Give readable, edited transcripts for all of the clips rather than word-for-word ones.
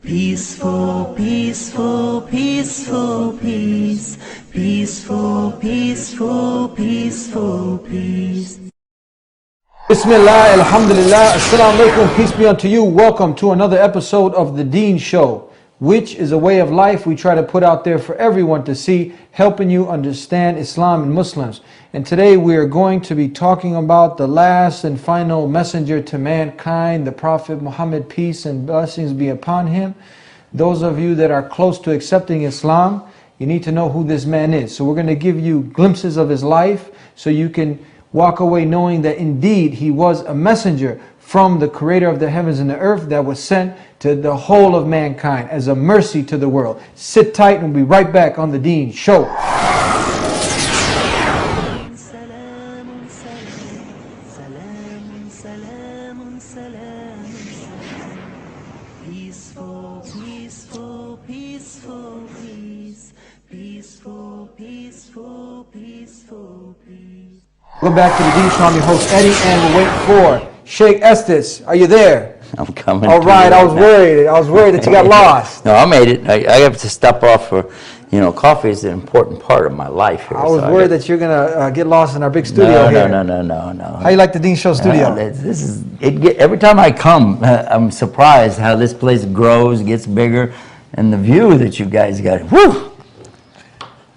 Peaceful, peaceful, peaceful, peace. Peaceful, peaceful, peaceful, peace. Bismillah, alhamdulillah, assalamu alaikum, peace be unto you. Welcome to another episode of The Deen Show, which is a way of life we try to put out there for everyone to see, helping you understand Islam and Muslims. And today we are going to be talking about the last and final messenger to mankind, the Prophet Muhammad, peace and blessings be upon him. Those of you that are close to accepting Islam, you need to know who this man is. So we're going to give you glimpses of his life so you can walk away knowing that indeed he was a messenger from the creator of the heavens and the earth that was sent to the whole of mankind as a mercy to the world. Sit tight and we'll be right back on The Deen Show. Peaceful, peaceful, peaceful, peace. Peaceful, peaceful, peaceful, peace. Welcome back to The Deen Show. I'm your host Eddie, and we're waiting for Sheikh Estes. Are you there? I'm coming. All right, I was worried that you got lost. No, I made it. I have to stop off for, coffee is an important part of my life here. I was worried that you're going to get lost in our big studio here. No. How you like the Deen Show studio? Every time I come, I'm surprised how this place grows, gets bigger, and the view that you guys got. Woo!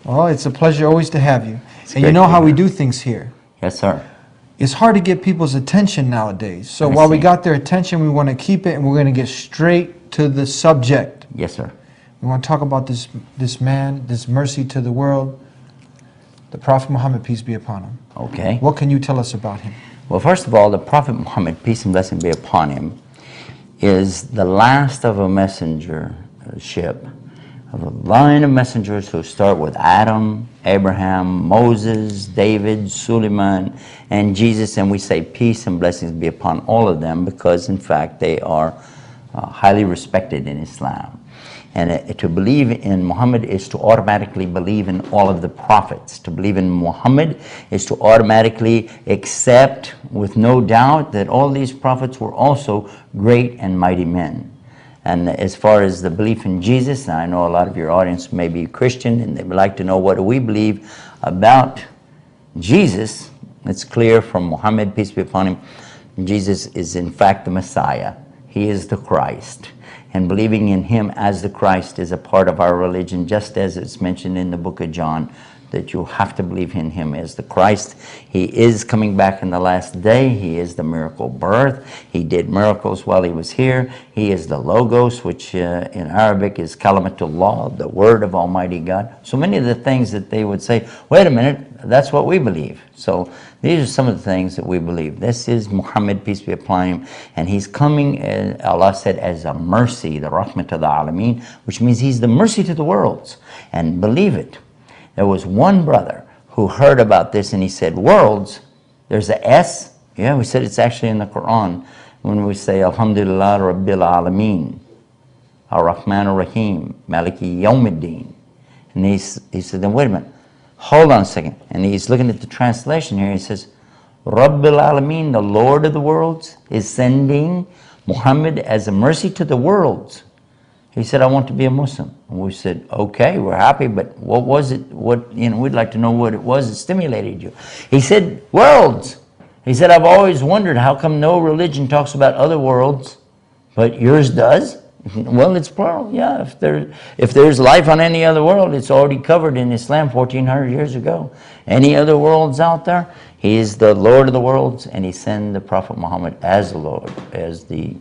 Well, it's a pleasure always to have you. And you know how we do things here. Yes, sir. It's hard to get people's attention nowadays. So while we got their attention, we want to keep it, and we're going to get straight to the subject. Yes, sir. We want to talk about this man, this mercy to the world, the Prophet Muhammad, peace be upon him. Okay. What can you tell us about him? Well, first of all, the Prophet Muhammad, peace and blessing be upon him, is the last of a messengership, of a line of messengers who start with Adam, Abraham, Moses, David, Suleiman, and Jesus, and we say peace and blessings be upon all of them because, in fact, they are highly respected in Islam. And to believe in Muhammad is to automatically believe in all of the prophets. To believe in Muhammad is to automatically accept with no doubt that all these prophets were also great and mighty men. And as far as the belief in Jesus, and I know a lot of your audience may be Christian and they would like to know what do we believe about Jesus, it's clear from Muhammad, peace be upon him, Jesus is in fact the Messiah. He is the Christ. And believing in him as the Christ is a part of our religion, just as it's mentioned in the book of John, that you have to believe in him as the Christ. He is coming back in the last day. He is the miracle birth. He did miracles while he was here. He is the Logos, which in Arabic is Kalimatullah, the word of Almighty God. So many of the things that they would say, wait a minute, that's what we believe. So these are some of the things that we believe. This is Muhammad, peace be upon him, and he's coming, Allah said, as a mercy, the rahmat of the alameen, which means he's the mercy to the worlds. And believe it. There was one brother who heard about this and he said, worlds, there's a S? Yeah, we said it's actually in the Quran when we say, Alhamdulillah Rabbil Alameen, Ar-Rahman Ar-Rahim, Maliki Yawmiddin. And he said, then wait a minute, hold on a second. And he's looking at the translation here. He says, Rabbil Alameen, the Lord of the worlds, is sending Muhammad as a mercy to the worlds. He said, I want to be a Muslim. And we said, okay, we're happy, but what was it? We'd like to know what it was that stimulated you. He said, worlds. He said, I've always wondered how come no religion talks about other worlds, but yours does? Well, it's plural. Yeah, if there's life on any other world, it's already covered in Islam 1,400 years ago. Any other worlds out there? He is the Lord of the worlds, and he sent the Prophet Muhammad as the Lord, as the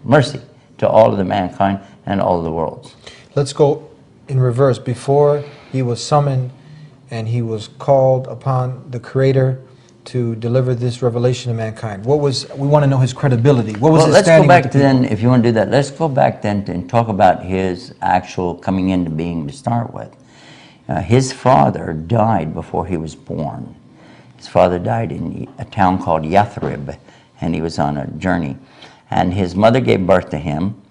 mercy to all of the mankind and all of the worlds. Let's go in reverse. Before he was summoned and he was called upon the Creator to deliver this revelation to mankind, we want to know his credibility. What was his standing? Let's go back then, if you want to do that, let's go back then and talk about his actual coming into being to start with. His father died before he was born. His father died in a town called Yathrib, and he was on a journey. And his mother gave birth to him,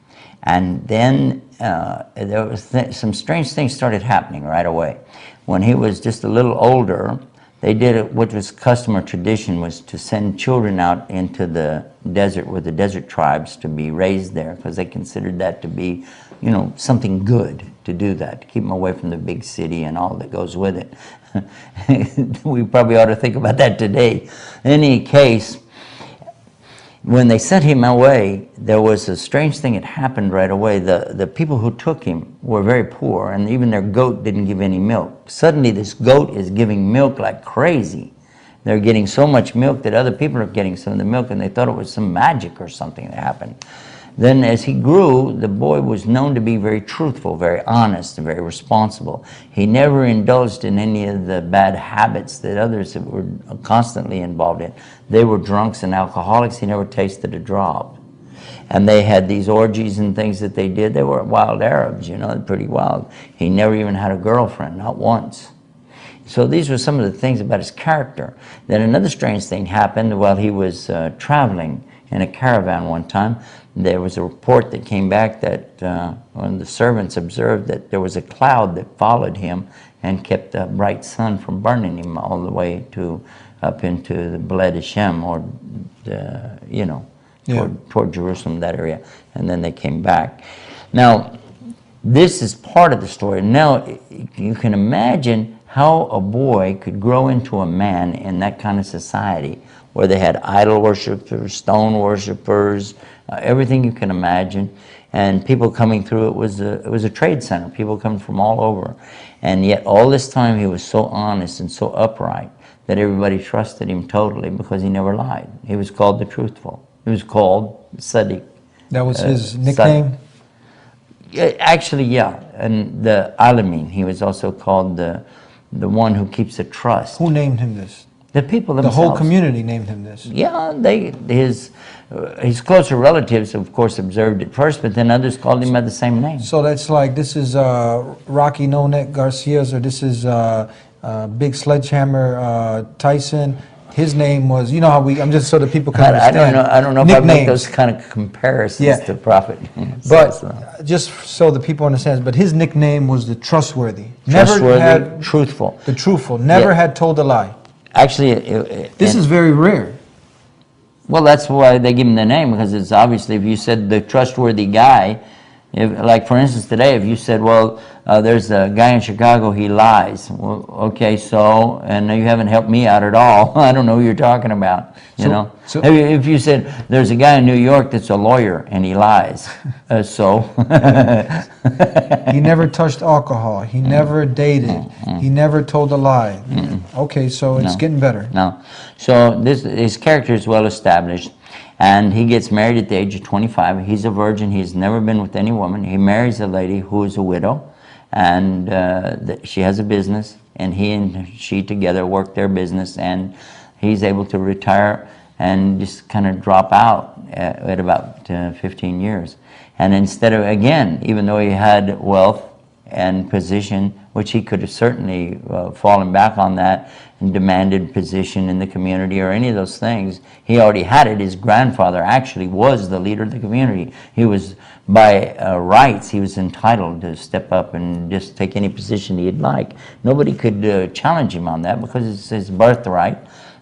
and then there was some strange things started happening right away. When he was just a little older, they did it, what was custom or tradition was to send children out into the desert with the desert tribes to be raised there, because they considered that to be, you know, something good to do that, to keep them away from the big city and all that goes with it. We probably ought to think about that today. In any case, when they sent him away, there was a strange thing that happened right away. The people who took him were very poor, and even their goat didn't give any milk. Suddenly this goat is giving milk like crazy. They're getting so much milk that other people are getting some of the milk, and they thought it was some magic or something that happened. Then as he grew, the boy was known to be very truthful, very honest, and very responsible. He never indulged in any of the bad habits that others were constantly involved in. They were drunks and alcoholics. He never tasted a drop. And they had these orgies and things that they did. They were wild Arabs, you know, pretty wild. He never even had a girlfriend, not once. So these were some of the things about his character. Then another strange thing happened while he was traveling in a caravan one time. There was a report that came back that one of the servants observed that there was a cloud that followed him and kept the bright sun from burning him all the way to up into the Bled Hashem, or you know, toward Jerusalem, that area. And then they came back. Now, this is part of the story. Now, you can imagine how a boy could grow into a man in that kind of society, where they had idol worshipers, stone worshipers, everything you can imagine, and people coming through. It was a trade center. People coming from all over, and yet all this time he was so honest and so upright that everybody trusted him totally, because he never lied. He was called the Truthful. He was called Sadiq. That was his nickname? Actually, yeah, and the Alamin. He was also called the one who keeps the trust. Who named him this? The people themselves. The whole community named him this. Yeah, his closer relatives, of course, observed it first, but then others called him by the same name. So that's like, this is Rocky No Neck Garcia's, or this is Big Sledgehammer Tyson. His name was, you know how I'm just so that people can understand. I don't know if I make those kind of comparisons to Prophet. But just so the people understand, but his nickname was the Trustworthy. Trustworthy, Truthful. The Truthful. Never had told a lie. Actually, this is very rare. Well, that's why they give him the name, because it's obviously, if you said the trustworthy guy, like for instance today, if you said, well, there's a guy in Chicago, he lies. Well, okay, so, and you haven't helped me out at all. I don't know who you're talking about, you know. So, if you said, there's a guy in New York that's a lawyer and he lies, so. He never touched alcohol. He never dated. He never told a lie. Okay, so it's getting better. No. So his character is well established. And he gets married at the age of 25. He's a virgin. He's never been with any woman. He marries a lady who is a widow, and she has a business, and he and she together work their business, and he's able to retire and just kind of drop out at about 15 years. And instead of, again, even though he had wealth and position, which he could have certainly fallen back on that and demanded position in the community or any of those things. He already had it. His grandfather actually was the leader of the community. He was, by rights, he was entitled to step up and just take any position he'd like. Nobody could challenge him on that, because it's his birthright.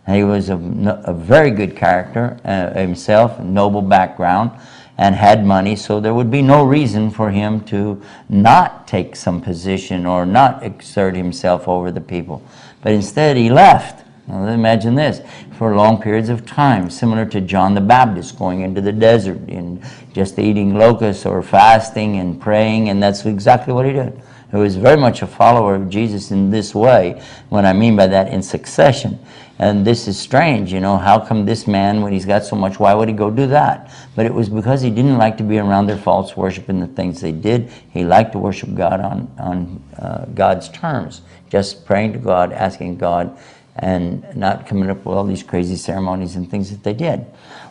He was a very good character himself, noble background, and had money, so there would be no reason for him to not take some position or not exert himself over the people. But instead he left. Now imagine this, for long periods of time, similar to John the Baptist going into the desert and just eating locusts or fasting and praying, and that's exactly what he did. He was very much a follower of Jesus in this way, what I mean by that, in succession. And this is strange, you know, how come this man, when he's got so much, why would he go do that? But it was because he didn't like to be around their false worship and the things they did. He liked to worship God on God's terms, just praying to God, asking God, and not coming up with all these crazy ceremonies and things that they did.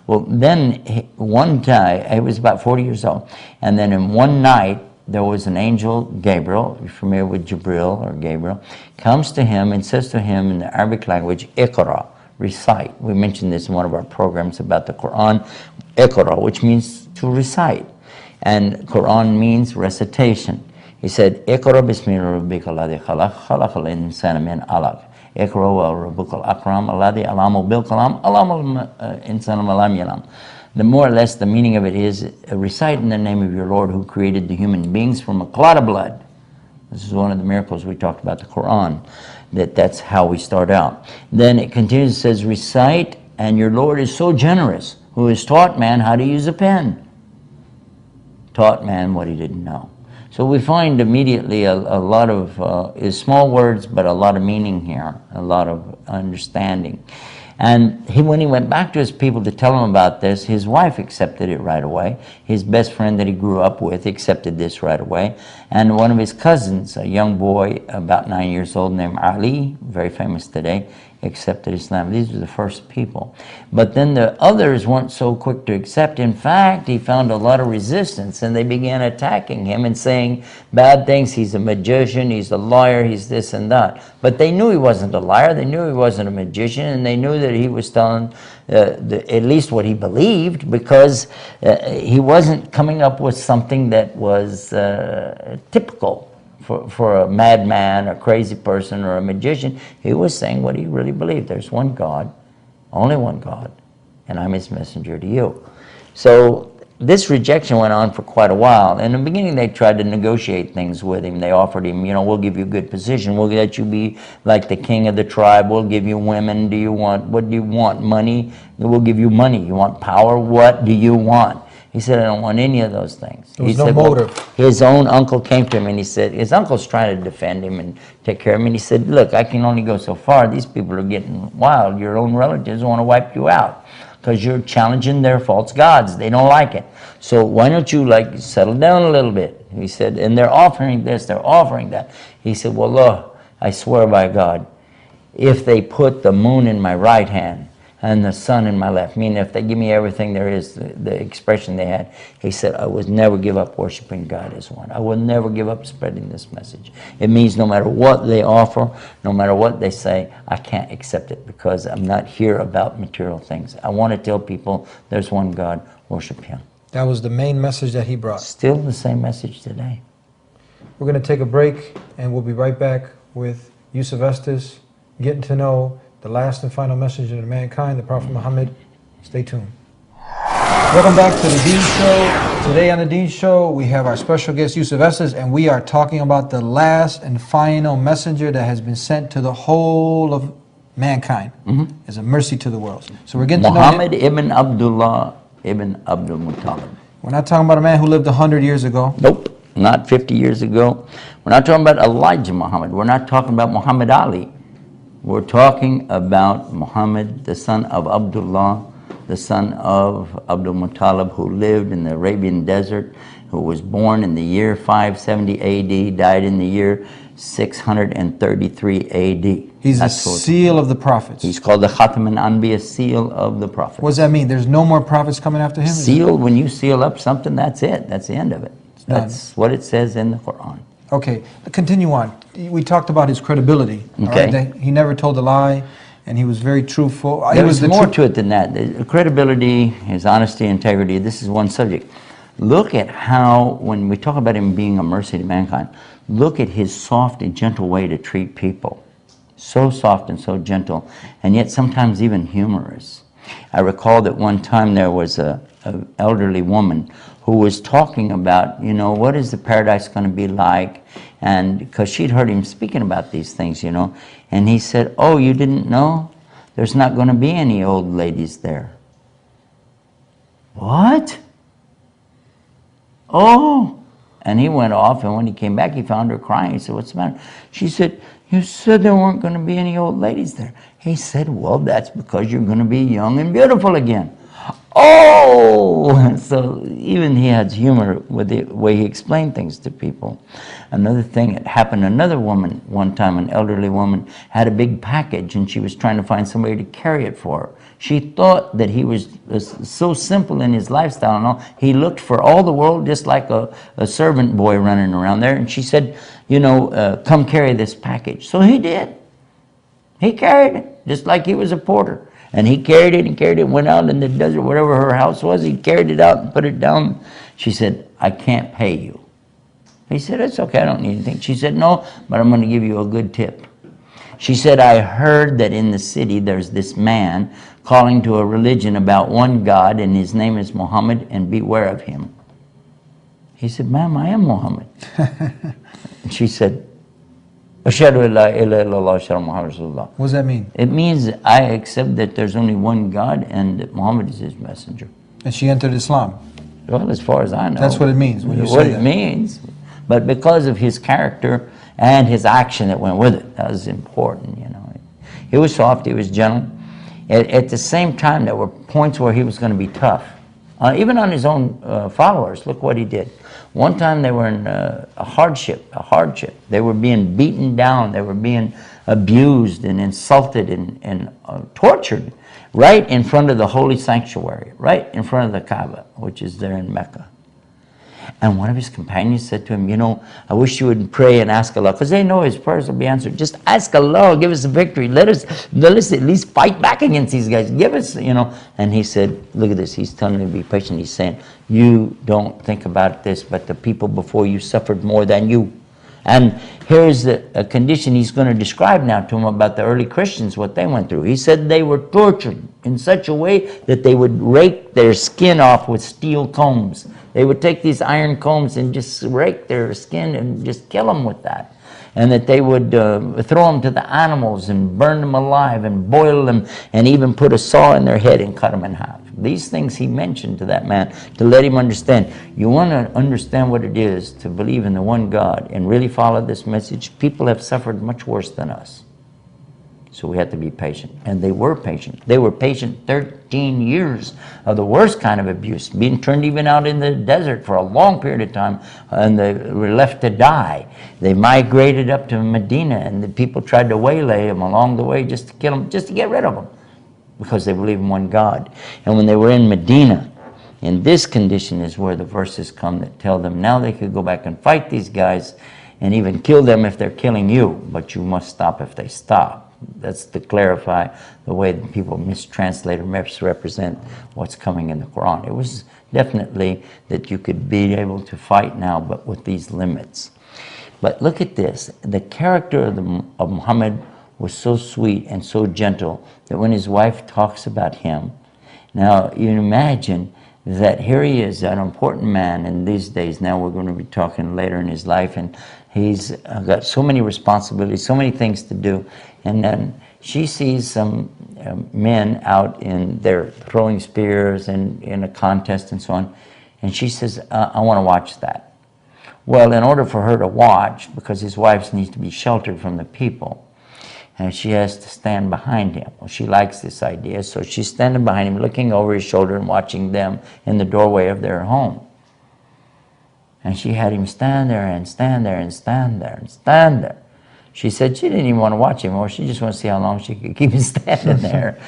Well, then one time, he was about 40 years old, and then in one night, there was an angel, Gabriel, you're familiar with Jibril or Gabriel, comes to him and says to him in the Arabic language, Iqra, recite. We mentioned this in one of our programs about the Quran, Iqra, which means to recite. And Quran means recitation. He said, Iqra bismi rabbika alladhi khalaq, khalaqal insana min alaq. اقرأ وربك الأكرم الذي علم بالقلم علم الإنسان ما لم يعلم. The more or less the meaning of it is, recite in the name of your Lord who created the human beings from a clot of blood. This is one of the miracles we talked about, the Quran, that's how we start out. Then it continues, it says, recite, and your Lord is so generous, who has taught man how to use a pen. Taught man what he didn't know. So we find immediately a lot of, is small words, but a lot of meaning here, a lot of understanding. And when he went back to his people to tell them about this, his wife accepted it right away. His best friend that he grew up with accepted this right away. And one of his cousins, a young boy about 9 years old named Ali, very famous today, accepted Islam. These were the first people. But then the others weren't so quick to accept. In fact, he found a lot of resistance, and they began attacking him and saying bad things. He's a magician, he's a liar, he's this and that. But they knew he wasn't a liar, they knew he wasn't a magician, and they knew that he was telling at least what he believed, because he wasn't coming up with something that was typical for a madman, a crazy person, or a magician. He was saying what he really believed. There's one God, only one God, and I'm his messenger to you. So this rejection went on for quite a while. In the beginning, they tried to negotiate things with him. They offered him, we'll give you a good position. We'll let you be like the king of the tribe. We'll give you women. What do you want? Money? We'll give you money. You want power? What do you want? He said, I don't want any of those things. There was no motive. His own uncle came to him and he said, his uncle's trying to defend him and take care of him. And he said, look, I can only go so far. These people are getting wild. Your own relatives want to wipe you out because you're challenging their false gods. They don't like it. So why don't you settle down a little bit? He said, and they're offering this, they're offering that. He said, well, look, I swear by God, if they put the moon in my right hand and the sun in my left, meaning if they give me everything there is, the expression they had, he said, I would never give up worshiping God as one. I will never give up spreading this message. It means no matter what they offer, no matter what they say, I can't accept it because I'm not here about material things. I want to tell people there's one God, worship Him. That was the main message that he brought. Still the same message today. We're going to take a break, and we'll be right back with Yusuf Estes, getting to know the last and final messenger of mankind, the Prophet Muhammad. Stay tuned. Welcome back to the Deen Show. Today on the Deen Show, we have our special guest, Yusuf Estes, and we are talking about the last and final messenger that has been sent to the whole of mankind as a mercy to the world. So we're getting Muhammad to know ibn Abdullah ibn Abdul Muttalib. We're not talking about a man who lived 100 years ago. Nope, not 50 years ago. We're not talking about Elijah Muhammad. We're not talking about Muhammad Ali. We're talking about Muhammad, the son of Abdullah, the son of Abdul Muttalib, who lived in the Arabian desert, who was born in the year 570 AD, died in the year 633 AD. He's a seal of the prophets. He's called the Khatam al-Anbiya, seal of the prophets. What does that mean? There's no more prophets coming after him? Seal, when you seal up something, that's it. That's the end of it. That's what it says in the Quran. Okay, continue on. We talked about his credibility. Okay. Right? He never told a lie, and he was very truthful. There was more to it than that. The credibility, his honesty, integrity, this is one subject. Look at how, when we talk about him being a mercy to mankind, look at his soft and gentle way to treat people. So soft and so gentle, and yet sometimes even humorous. I recall that one time there was an elderly woman who was talking about, what is the paradise going to be like? And because she'd heard him speaking about these things, and he said, oh, you didn't know? There's not going to be any old ladies there. What? Oh. And he went off, and when he came back, he found her crying. He said, what's the matter? She said, you said there weren't going to be any old ladies there. He said, well, that's because you're going to be young and beautiful again. Oh! So even he had humor with the way he explained things to people. Another thing that happened, another woman, one time, an elderly woman, had a big package, and she was trying to find somebody to carry it for her. She thought that he was so simple in his lifestyle and all. He looked for all the world just like a servant boy running around there. And she said, come carry this package. So he did. He carried it, just like he was a porter. And he carried it, went out in the desert, wherever her house was. He carried it out and put it down. She said, I can't pay you. He said, it's okay, I don't need anything. She said, no, but I'm going to give you a good tip. She said, I heard that in the city there's this man calling to a religion about one God, and his name is Mohammad, and beware of him. He said, ma'am, I am Mohammed. And she said, Ashhadu an la ilaha illallah, ashhadu Muhammad Rasulullah. What does that mean? It means I accept that there's only one God and that Muhammad is his messenger. And she entered Islam. Well, as far as I know. That's what it means when you say what that. it means. But because of his character and his action that went with it, that was important, you know. He was soft, he was gentle. At the same time, there were points where he was going to be tough. Even on his own followers, look what he did. One time they were in a hardship. They were being beaten down. They were being abused and insulted and tortured right in front of the holy sanctuary, right in front of the Kaaba, which is there in Mecca. And one of his companions said to him, you know, I wish you would pray and ask Allah, because they know his prayers will be answered. Just ask Allah, give us a victory. Let us at least fight back against these guys. Give us, you know. And he said, look at this. He's telling me to be patient. He's saying, you don't think about this, but the people before you suffered more than you. And here's a condition he's going to describe now to him about the early Christians, what they went through. He said they were tortured in such a way that they would rake their skin off with steel combs. They would take these iron combs and just rake their skin and just kill them with that. And that they would throw them to the animals and burn them alive and boil them and even put a saw in their head and cut them in half. These things he mentioned to that man to let him understand. You want to understand what it is to believe in the one God and really follow this message. People have suffered much worse than us. So we have to be patient. And they were patient. They were patient 13 years of the worst kind of abuse, being turned even out in the desert for a long period of time, and they were left to die. They migrated up to Medina, and the people tried to waylay them along the way just to kill them, just to get rid of them, because they believe in one God. And when they were in Medina, in this condition is where the verses come that tell them now they could go back and fight these guys and even kill them if they're killing you, but you must stop if they stop. That's to clarify the way that people mistranslate or misrepresent what's coming in the Quran. It was definitely that you could be able to fight now, but with these limits. But look at this. The character of Muhammad was so sweet and so gentle that when his wife talks about him, now you imagine that here he is, an important man in these days. Now we're going to be talking later in his life, and he's got so many responsibilities, so many things to do. And then she sees some men out in there throwing spears and in a contest and so on. And she says, I want to watch that. Well, in order for her to watch, because his wife needs to be sheltered from the people, and she has to stand behind him. Well, she likes this idea, so she's standing behind him, looking over his shoulder and watching them in the doorway of their home. And she had him stand there and stand there and stand there and stand there. She said she didn't even want to watch him, or she just wanted to see how long she could keep him standing there.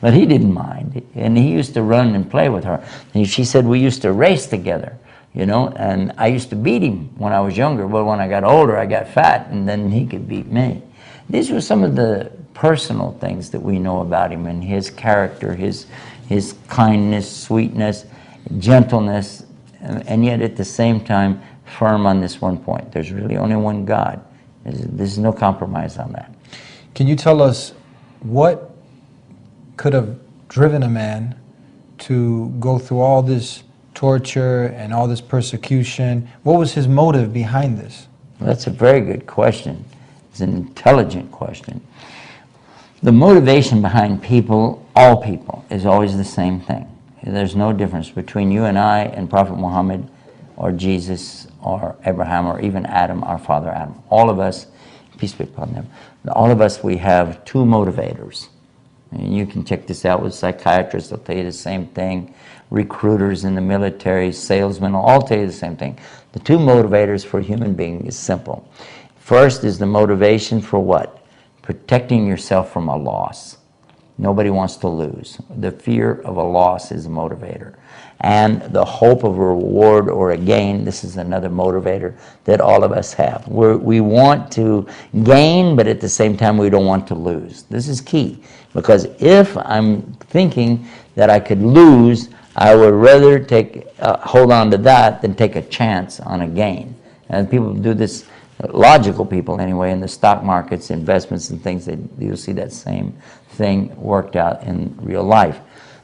But he didn't mind, and he used to run and play with her. And she said we used to race together, you know, and I used to beat him when I was younger. But when I got older, I got fat, and then he could beat me. These were some of the personal things that we know about him and his character, his kindness, sweetness, gentleness, and yet at the same time firm on this one point. There's really only one God. There's no compromise on that. Can you tell us what could have driven a man to go through all this torture and all this persecution? What was his motive behind this? Well, that's a very good question. It's an intelligent question. The motivation behind people, all people, is always the same thing. There's no difference between you and I and Prophet Muhammad or Jesus or Abraham or even Adam, our father Adam. All of us, peace be upon them, all of us, we have two motivators. And you can check this out with psychiatrists, they'll tell you the same thing. Recruiters in the military, salesmen, all tell you the same thing. The two motivators for a human being is simple. First is the motivation for what? Protecting yourself from a loss. Nobody wants to lose. The fear of a loss is a motivator. And the hope of a reward or a gain, this is another motivator that all of us have. We want to gain, but at the same time we don't want to lose. This is key, because if I'm thinking that I could lose, I would rather hold on to that than take a chance on a gain. And people do this logical people anyway, in the stock markets, investments and things, you'll see that same thing worked out in real life.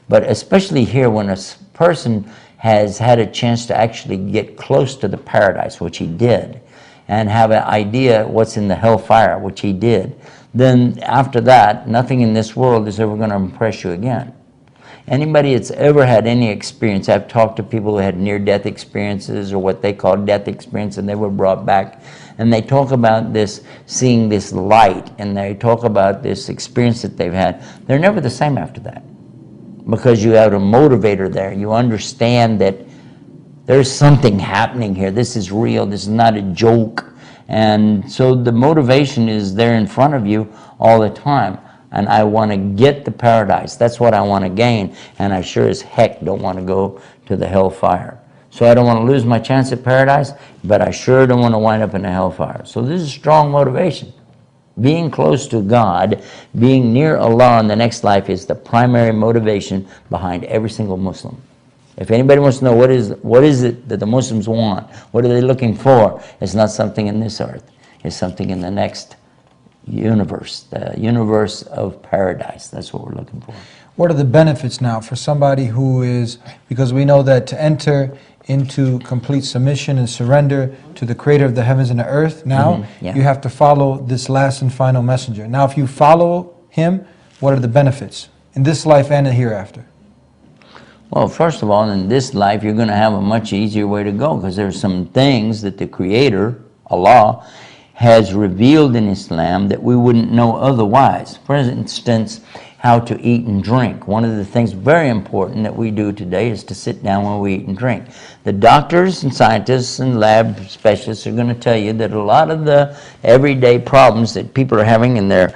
But especially here, when a person has had a chance to actually get close to the paradise, which he did, and have an idea what's in the hellfire, which he did, then after that, nothing in this world is ever going to impress you again. Anybody that's ever had any experience, I've talked to people who had near-death experiences or what they call death experience, and they were brought back, and they talk about this, seeing this light, and they talk about this experience that they've had. They're never the same after that, because you have a motivator there. You understand that there's something happening here. This is real. This is not a joke. And so the motivation is there in front of you all the time. And I want to get the paradise. That's what I want to gain. And I sure as heck don't want to go to the hellfire. So I don't want to lose my chance at paradise, but I sure don't want to wind up in the hellfire. So this is strong motivation. Being close to God, being near Allah in the next life is the primary motivation behind every single Muslim. If anybody wants to know what is it that the Muslims want, what are they looking for, it's not something in this earth. It's something in the next universe, the universe of paradise. That's what we're looking for. What are the benefits now for somebody who is, because we know that to enter into complete submission and surrender to the creator of the heavens and the earth, now you have to follow this last and final messenger. Now if you follow him, what are the benefits in this life and the hereafter? Well, first of all, in this life, you're going to have a much easier way to go, because there's some things that the Creator, Allah, has revealed in Islam that we wouldn't know otherwise. For instance, how to eat and drink. One of the things very important that we do today is to sit down when we eat and drink. The doctors and scientists and lab specialists are going to tell you that a lot of the everyday problems that people are having in their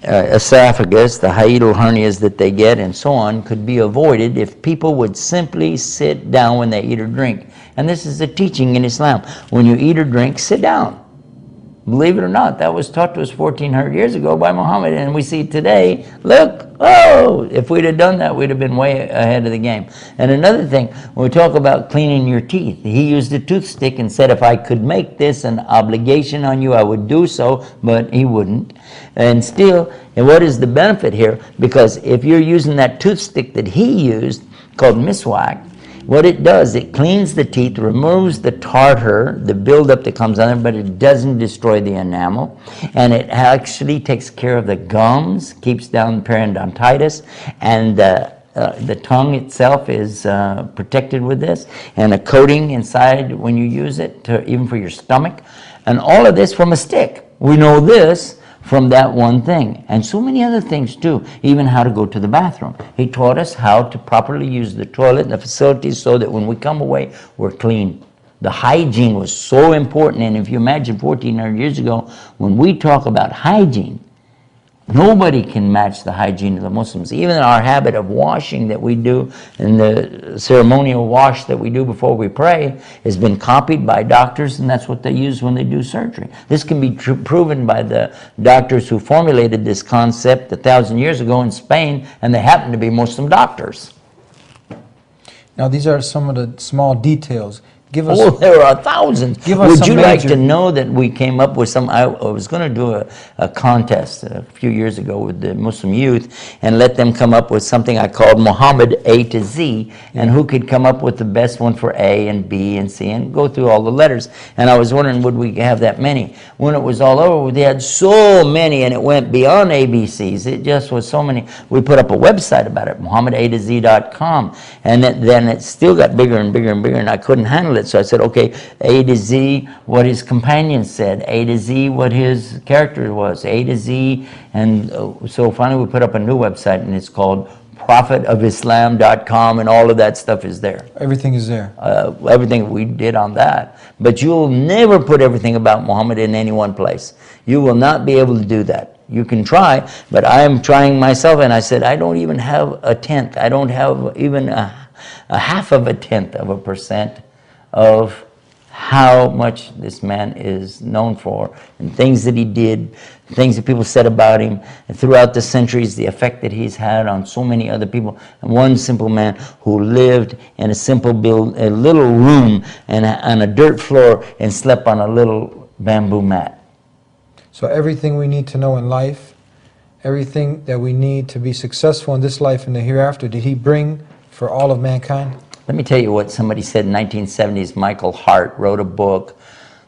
esophagus, the hiatal hernias that they get, and so on, could be avoided if people would simply sit down when they eat or drink. And this is a teaching in Islam. When you eat or drink, sit down. Believe it or not, that was taught to us 1,400 years ago by Muhammad, and we see today, look, oh, if we'd have done that, we'd have been way ahead of the game. And another thing, when we talk about cleaning your teeth, he used a toothstick and said, if I could make this an obligation on you, I would do so, but he wouldn't. And still, and what is the benefit here? Because if you're using that toothstick that he used, called miswak, what it does, it cleans the teeth, removes the tartar, the buildup that comes on there, but it doesn't destroy the enamel. And it actually takes care of the gums, keeps down periodontitis, and the tongue itself is protected with this, and a coating inside when you use it, even for your stomach. And all of this from a stick. We know this from that one thing, and so many other things too, even how to go to the bathroom. He taught us how to properly use the toilet and the facilities so that when we come away, we're clean. The hygiene was so important, and if you imagine 1,400 years ago, when we talk about hygiene, nobody can match the hygiene of the Muslims. Even our habit of washing that we do, and the ceremonial wash that we do before we pray, has been copied by doctors, and that's what they use when they do surgery. This can be proven by the doctors who formulated this concept 1,000 years ago in Spain, and they happen to be Muslim doctors. Now these are some of the small details. Give us, there are thousands. Give us Would you like major... to know that we came up with some? I was going to do a contest a few years ago with the Muslim youth and let them come up with something I called Mohammad A to Z, and who could come up with the best one for A and B and C and go through all the letters. And I was wondering, would we have that many? When it was all over, they had so many, and it went beyond ABCs. It just was so many. We put up a website about it, mohammadatoz.com, and then it still got bigger and bigger and bigger, and I couldn't handle it. So I said, okay, A to Z, what his companions said, A to Z, what his character was, A to Z, and so finally we put up a new website, and it's called prophetofislam.com, and all of that stuff is there. Everything is there. Everything we did on that. But you'll never put everything about Muhammad in any one place. You will not be able to do that. You can try, but I am trying myself, and I said, I don't even have a tenth. I don't have even a half of a tenth of a percent of how much this man is known for, and things that he did, things that people said about him, and throughout the centuries, the effect that he's had on so many other people. And one simple man who lived in a simple little room and on a dirt floor and slept on a little bamboo mat. So everything we need to know in life, everything that we need to be successful in this life and the hereafter, did he bring for all of mankind? Let me tell you what somebody said in 1970s. Michael Hart wrote a book,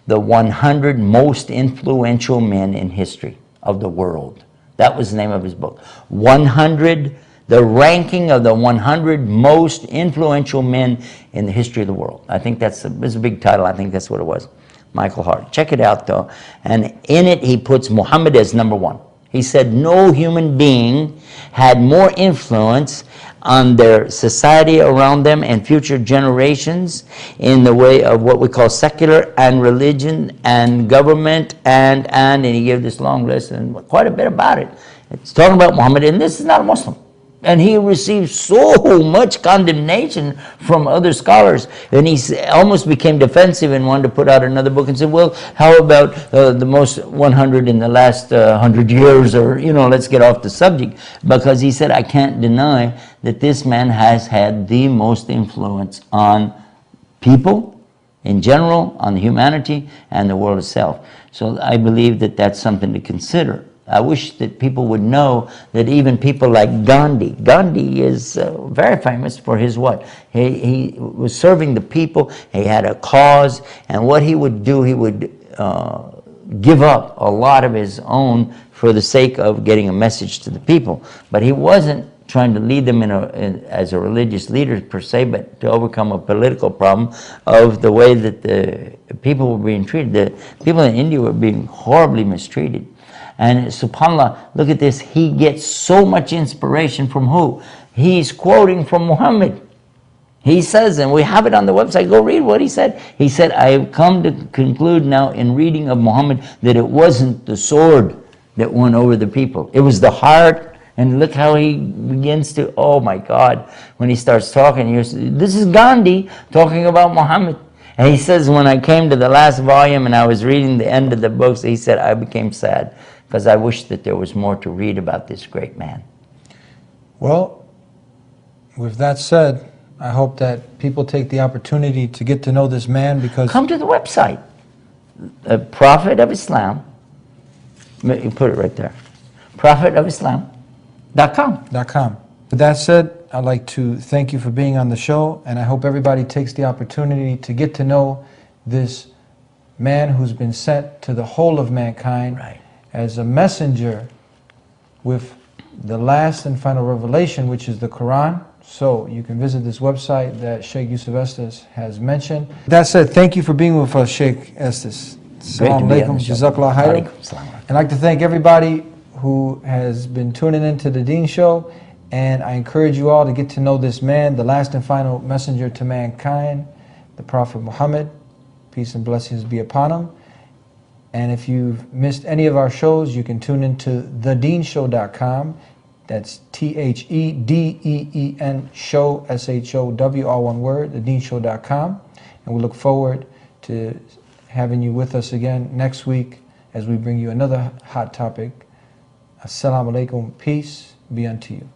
The 100 Most Influential Men in History of the World. That was the name of his book. 100, the ranking of the 100 most influential men in the history of the world. I think that's a big title. I think that's what it was. Michael Hart. Check it out, though. And in it, he puts Muhammad as number one. He said no human being had more influence on their society around them and future generations in the way of what we call secular and religion and government and he gave this long list and quite a bit about it. It's talking about Muhammad, and this is not a Muslim. And he received so much condemnation from other scholars. And he almost became defensive and wanted to put out another book and said, well, how about the most 100 in the last 100 years? Or, let's get off the subject. Because he said, I can't deny that this man has had the most influence on people in general, on humanity, and the world itself. So I believe that that's something to consider. I wish that people would know that even people like Gandhi is very famous for his what? He was serving the people, he had a cause, and what he would do, he would give up a lot of his own for the sake of getting a message to the people. But he wasn't trying to lead them as a religious leader per se, but to overcome a political problem of the way that the people were being treated. The people in India were being horribly mistreated. And subhanAllah, look at this, he gets so much inspiration from who? He's quoting from Muhammad. He says, and we have it on the website, go read what he said. He said, I have come to conclude now in reading of Muhammad that it wasn't the sword that won over the people. It was the heart. And look how he begins to, oh my God, when he starts talking, this is Gandhi talking about Muhammad. And he says, when I came to the last volume and I was reading the end of the books, he said, I became sad because I wish that there was more to read about this great man. Well, with that said, I hope that people take the opportunity to get to know this man because... Come to the website, the Prophet of Islam. You put it right there. prophetofislam.com. With that said, I'd like to thank you for being on the show, and I hope everybody takes the opportunity to get to know this man who's been sent to the whole of mankind as a messenger with the last and final revelation, which is the Quran. So you can visit this website that Sheikh Yusuf Estes has mentioned. That said, thank you for being with us, Sheikh Estes. Assalamu alaikum, jazakallah khairan. And I'd like to thank everybody who has been tuning into the Deen Show, and I encourage you all to get to know this man, the last and final messenger to mankind, the Prophet Muhammad, peace and blessings be upon him. And if you've missed any of our shows, you can tune into thedeenshow.com. That's THEDEEN show, SHOW, all one word, thedeenshow.com. And we look forward to having you with us again next week as we bring you another hot topic. Assalamu alaikum, peace be unto you.